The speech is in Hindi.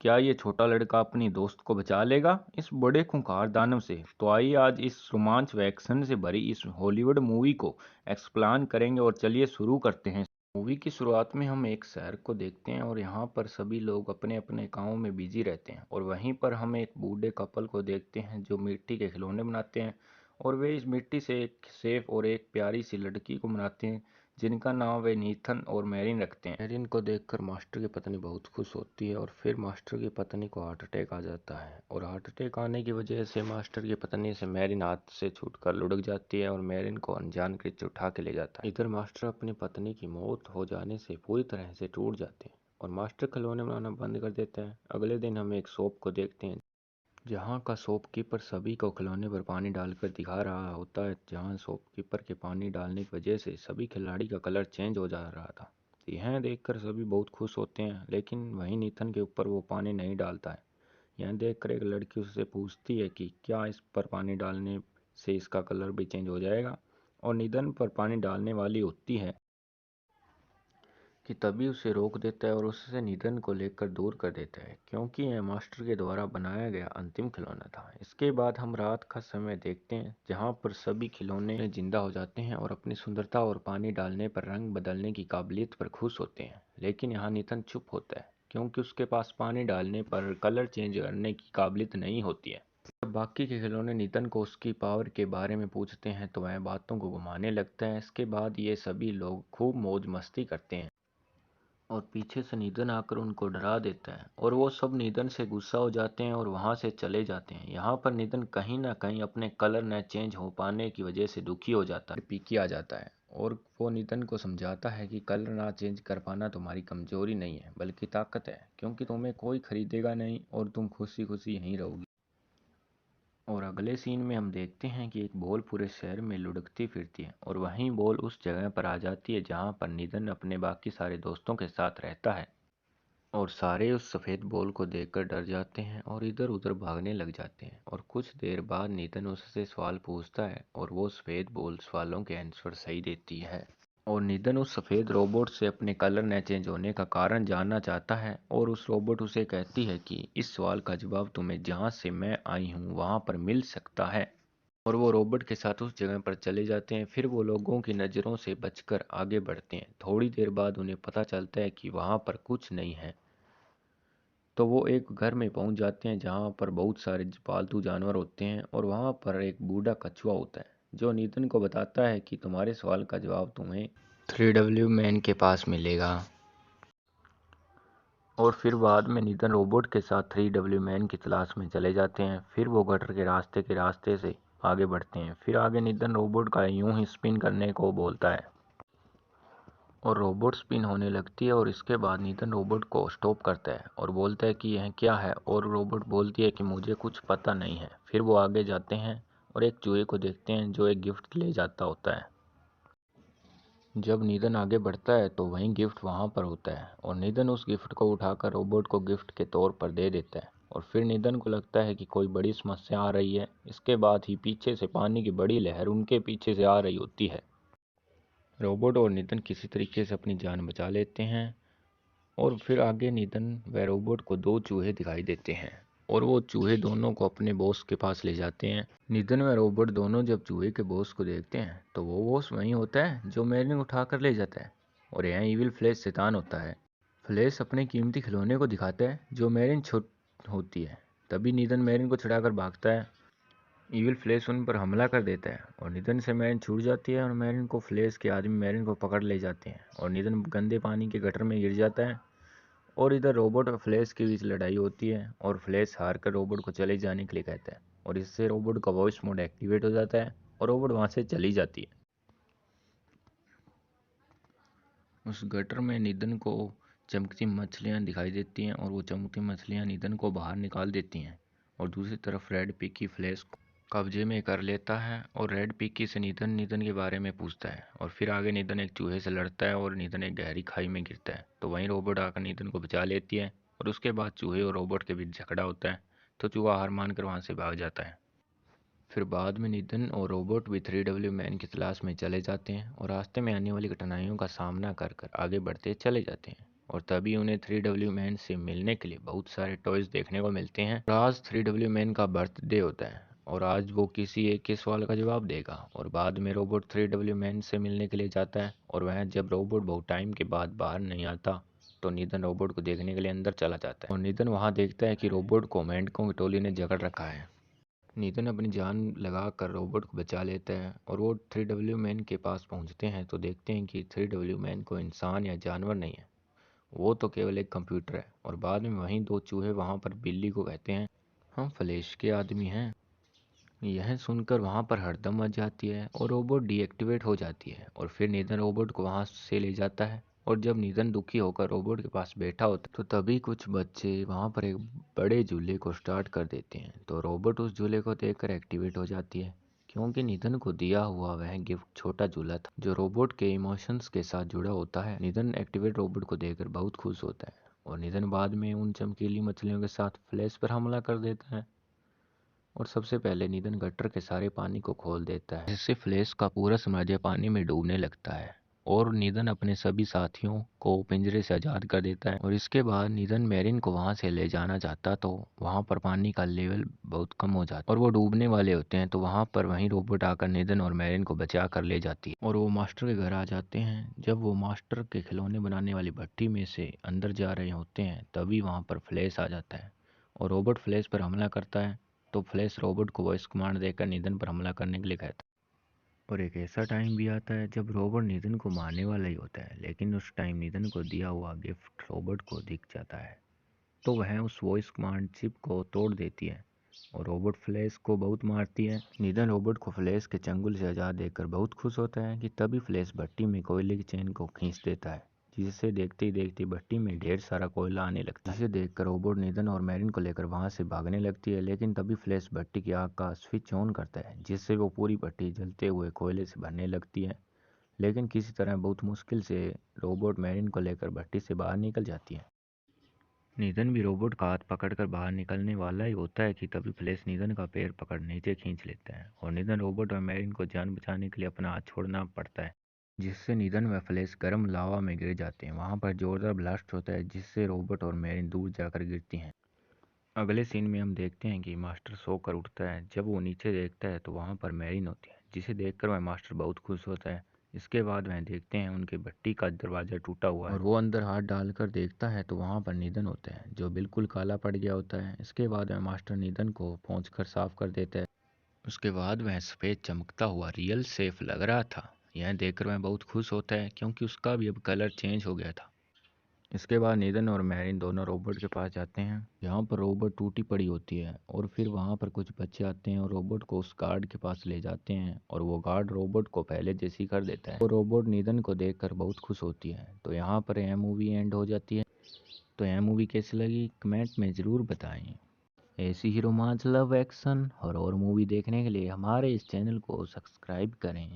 क्या ये छोटा लड़का अपनी दोस्त को बचा लेगा इस बड़े खूंखार दानव से? तो आइए आज इस रोमांच व एक्शन से भरी इस हॉलीवुड मूवी को एक्सप्लेन करेंगे और चलिए शुरू करते हैं। मूवी की शुरुआत में हम एक शहर को देखते हैं और यहाँ पर सभी लोग अपने अपने कामों में बिजी रहते हैं और वहीं पर हम एक बूढ़े कपल को देखते हैं जो मिट्टी के खिलौने बनाते हैं और वे इस मिट्टी से एक सेफ और एक प्यारी सी लड़की को बनाते हैं जिनका नाम वे नीथन और मैरिन रखते हैं। मैरिन को देखकर मास्टर की पत्नी बहुत खुश होती है और फिर मास्टर की पत्नी को हार्ट अटैक आ जाता है और हार्ट अटैक आने की वजह से मास्टर की पत्नी से मैरिन हाथ से छूटकर लुढ़क जाती है और मैरिन को अनजान कृत्य उठा के ले जाता है। इधर मास्टर अपनी पत्नी की मौत हो जाने से पूरी तरह से टूट जाते हैं और मास्टर खिलौने बनाना बंद कर देते हैं। अगले दिन हम एक शॉप को देखते हैं जहाँ का शॉपकीपर सभी को खिलौने पर पानी डालकर दिखा रहा होता है। जहाँ शॉपकीपर के पानी डालने की वजह से सभी खिलाड़ी का कलर चेंज हो जा रहा था। यह देखकर सभी बहुत खुश होते हैं, लेकिन वहीं नितिन के ऊपर वो पानी नहीं डालता है। यह देखकर एक लड़की उससे पूछती है कि क्या इस पर पानी डालने से इसका कलर भी चेंज हो जाएगा, और नितिन पर पानी डालने वाली होती है कि तभी उसे रोक देता है और उससे निधन को लेकर दूर कर देता है, क्योंकि यह मास्टर के द्वारा बनाया गया अंतिम खिलौना था। इसके बाद हम रात का समय देखते हैं जहां पर सभी खिलौने जिंदा हो जाते हैं और अपनी सुंदरता और पानी डालने पर रंग बदलने की काबिलियत पर खुश होते हैं। लेकिन यहाँ निधन चुप होता है क्योंकि उसके पास पानी डालने पर कलर चेंज करने की काबिलियत नहीं होती है। जब बाकी के खिलौने नितिन को उसकी पावर के बारे में पूछते हैं तो वह बातों को घुमाने लगता है। इसके बाद ये सभी लोग खूब मौज मस्ती करते हैं और पीछे से निधन आकर उनको डरा देता है और वो सब निधन से गुस्सा हो जाते हैं और वहां से चले जाते हैं। यहाँ पर निधन कहीं ना कहीं अपने कलर न चेंज हो पाने की वजह से दुखी हो जाता है। पीकी आ जाता है और वो निधन को समझाता है कि कलर ना चेंज कर पाना तुम्हारी कमजोरी नहीं है बल्कि ताकत है, क्योंकि तुम्हें कोई खरीदेगा नहीं और तुम खुशी खुशी यहीं रहोगी। और अगले सीन में हम देखते हैं कि एक बॉल पूरे शहर में लुढ़कती फिरती है और वहीं बॉल उस जगह पर आ जाती है जहां पर निधन अपने बाकी सारे दोस्तों के साथ रहता है और सारे उस सफ़ेद बॉल को देखकर डर जाते हैं और इधर उधर भागने लग जाते हैं। और कुछ देर बाद नितिन उससे सवाल पूछता है और वो सफ़ेद बॉल सवालों के आंसर सही देती है और नितिन उस सफ़ेद रोबोट से अपने कलर न चेंज होने का कारण जानना चाहता है और उस रोबोट उसे कहती है कि इस सवाल का जवाब तुम्हें जहाँ से मैं आई हूँ वहाँ पर मिल सकता है। और वो रोबोट के साथ उस जगह पर चले जाते हैं। फिर वो लोगों की नज़रों से बचकर आगे बढ़ते हैं। थोड़ी देर बाद उन्हें पता चलता है कि वहाँ पर कुछ नहीं है, तो वो एक घर में पहुंच जाते हैं जहां पर बहुत सारे पालतू जानवर होते हैं और वहां पर एक बूढ़ा कछुआ होता है जो नितिन को बताता है कि तुम्हारे सवाल का जवाब तुम्हें 3W मैन के पास मिलेगा। और फिर बाद में नितिन रोबोट के साथ 3W मैन की तलाश में चले जाते हैं। फिर वो गटर के रास्ते से आगे बढ़ते हैं। फिर आगे नितिन रोबोट का यूं ही स्पिन करने को बोलता है और रोबोट स्पिन होने लगती है और इसके बाद नितिन रोबोट को स्टॉप करता है और बोलता है कि यह क्या है, और रोबोट बोलती है कि मुझे कुछ पता नहीं है। फिर वो आगे जाते हैं और एक चूहे को देखते हैं जो एक गिफ्ट ले जाता होता है। जब नितिन आगे बढ़ता है तो वहीं गिफ्ट वहां पर होता है और नितिन उस गिफ्ट को उठाकर रोबोट को गिफ्ट के तौर पर दे देता है और फिर नितिन को लगता है कि कोई बड़ी समस्या आ रही है। इसके बाद ही पीछे से पानी की बड़ी लहर उनके पीछे से आ रही होती है। रोबोट और नितिन किसी तरीके से अपनी जान बचा लेते हैं और फिर आगे नितिन व रोबोट को दो चूहे दिखाई देते हैं और वो चूहे दोनों को अपने बॉस के पास ले जाते हैं। नितिन व रोबोट दोनों जब चूहे के बॉस को देखते हैं तो वो बॉस वही होता है जो मैरिन उठा कर ले जाता है और यहाँ इविल फ्लैश शैतान होता है। फ्लैश अपने कीमती खिलौने को दिखाता है जो मैरिन छुट होती है। तभी नितिन मैरिन को छुड़ाकर भागता है। इविल फ्लैश उन पर हमला कर देता है और नितिन से मैरिन छूट जाती है और मैरिन को फ्लैश के आदमी मैरिन को पकड़ ले जाते हैं और नितिन गंदे पानी के गटर में गिर जाता है। और इधर रोबोट और फ्लैश के बीच लड़ाई होती है और फ्लैश हार कर रोबोट को चले जाने के लिए कहता है और इससे रोबोट का वॉइस मोड एक्टिवेट हो जाता है और रोबोट वहां से चली जाती है। उस गटर में नितिन को चमकती मछलियां दिखाई देती हैं और वो चमकती मछलियां नितिन को बाहर निकाल देती हैं और दूसरी तरफ रेड पिकी फ्लैश को कब्जे में कर लेता है और रेड पिकी से नितिन नितिन के बारे में पूछता है और फिर आगे नितिन एक चूहे से लड़ता है और नितिन एक गहरी खाई में गिरता है। तो वहीं रोबोट आकर नितिन को बचा लेती है और उसके बाद चूहे और रोबोट के बीच झगड़ा होता है, तो चूहा हार मानकर वहां से भाग जाता है। फिर बाद में नितिन और रोबोट भी 3W मैन की तलाश में चले जाते हैं और रास्ते में आने वाली कठिनाइयों का सामना कर कर आगे बढ़ते चले जाते हैं। और तभी उन्हें 3W मैन से मिलने के लिए बहुत सारे टॉयज देखने को मिलते हैं। और आज 3W मैन का बर्थडे होता है और आज वो किसी एक के सवाल का जवाब देगा और बाद में रोबोट 3W मैन से मिलने के लिए जाता है। और वह जब रोबोट बहुत टाइम के बाद बाहर नहीं आता तो नितिन रोबोट को देखने के लिए अंदर चला जाता है और नितिन वहाँ देखता है कि रोबोट को मेंढकों की टोली ने जकड़ रखा है। नितिन अपनी जान लगाकर रोबोट को बचा लेता है और वो 3W मैन के पास पहुंचते हैं तो देखते हैं कि 3W मैन को इंसान या जानवर नहीं है, वो तो केवल एक कंप्यूटर है। और बाद में वहीं दो चूहे वहां पर बिल्ली को कहते हैं, हम फ्लैश के आदमी हैं। यह सुनकर वहां पर हड़दम मच जाती है और रोबोट डीएक्टिवेट हो जाती है और फिर नितिन रोबोट को वहां से ले जाता है। और जब नितिन दुखी होकर रोबोट के पास बैठा होता है तो तभी कुछ बच्चे वहां पर एक बड़े झूले को स्टार्ट कर देते हैं। तो रोबोट उस झूले को देखकर एक्टिवेट हो जाती है क्योंकि नितिन को दिया हुआ वह गिफ्ट छोटा झूला था जो रोबोट के इमोशंस के साथ जुड़ा होता है। नितिन एक्टिवेट रोबोट को देखकर बहुत खुश होता है और नितिन बाद में उन चमकीली मछलियों के साथ फ्लैश पर हमला कर देता है। और सबसे पहले नितिन गटर के सारे पानी को खोल देता है जिससे फ्लैश का पूरा साम्राज्य पानी में डूबने लगता है। और नितिन अपने सभी साथियों को पिंजरे से आज़ाद कर देता है और इसके बाद नितिन मैरिन को वहां से ले जाना चाहता तो वहां पर पानी का लेवल बहुत कम हो जाता है और वो डूबने वाले होते हैं। तो वहां पर वहीं रोबोट आकर नितिन और मैरिन को बचा कर ले जाती है और वो मास्टर के घर आ जाते हैं। जब वो मास्टर के खिलौने बनाने वाली भट्टी में से अंदर जा रहे होते हैं तभी वहां पर फ्लैश आ जाता है और रोबोट फ्लैश पर हमला करता है। तो फ्लैश रोबोट को वॉइस कमांड देकर नितिन पर हमला करने के लिए कहता है। और एक ऐसा टाइम भी आता है जब रोबोट नितिन को मारने वाला ही होता है लेकिन उस टाइम नितिन को दिया हुआ गिफ्ट रोबोट को दिख जाता है तो वह उस वॉइस कमांड चिप को तोड़ देती है और रोबोट फ्लैश को बहुत मारती है। नितिन रोबोट को फ्लैश के चंगुल से आज़ाद देखकर बहुत खुश होता है कि तभी फ्लैश भट्टी में कोयले की चेन को खींच देता है जिसे देखते ही देखते भट्टी में ढेर सारा कोयला आने लगता है जिसे देखकर रोबोट नितिन और मैरिन को लेकर वहां से भागने लगती है। लेकिन तभी फ्लैश भट्टी की आग का स्विच ऑन करता है जिससे वो पूरी भट्टी जलते हुए कोयले से भरने लगती है। लेकिन किसी तरह बहुत मुश्किल से रोबोट मैरिन को लेकर भट्टी से बाहर निकल जाती है। नितिन भी रोबोट का हाथ पकड़कर बाहर निकलने वाला ही होता है कि तभी फ्लैश नितिन का पैर पकड़ नीचे खींच लेता है और नितिन रोबोट और मैरिन को जान बचाने के लिए अपना हाथ छोड़ना पड़ता है जिससे नितिन व फ्लैश गर्म लावा में गिर जाते हैं। वहां पर जोरदार ब्लास्ट होता है जिससे रोबोट और मैरिन दूर जाकर गिरती हैं। अगले सीन में हम देखते हैं कि मास्टर सोकर उठता है। जब वो नीचे देखता है तो वहां पर मैरिन होती है जिसे देखकर वह मास्टर बहुत खुश होता है। इसके बाद वह देखते हैं उनके भट्टी का दरवाज़ा टूटा हुआ है और वो अंदर हाथ डालकर देखता है तो वहाँ पर नितिन होता है जो बिल्कुल काला पड़ गया होता है। इसके बाद वह मास्टर नितिन को पोंछकर साफ कर देता है। उसके बाद वह सफ़ेद चमकता हुआ रियल सेफ लग रहा था। यह देखकर वह बहुत खुश होता है क्योंकि उसका भी अब कलर चेंज हो गया था। इसके बाद नितिन और मैरिन दोनों रोबोट के पास जाते हैं। यहाँ पर रोबोट टूटी पड़ी होती है और फिर वहाँ पर कुछ बच्चे आते हैं और रोबोट को उस गार्ड के पास ले जाते हैं और वो गार्ड रोबोट को पहले जैसी कर देता है। वो रोबोट नितिन को देखकर बहुत खुश होती है। तो यहाँ पर यह मूवी एंड हो जाती है। तो यह मूवी कैसी लगी कमेंट में ज़रूर बताएं। ऐसी ही रोमांच लव एक्शन और मूवी देखने के लिए हमारे इस चैनल को सब्सक्राइब करें।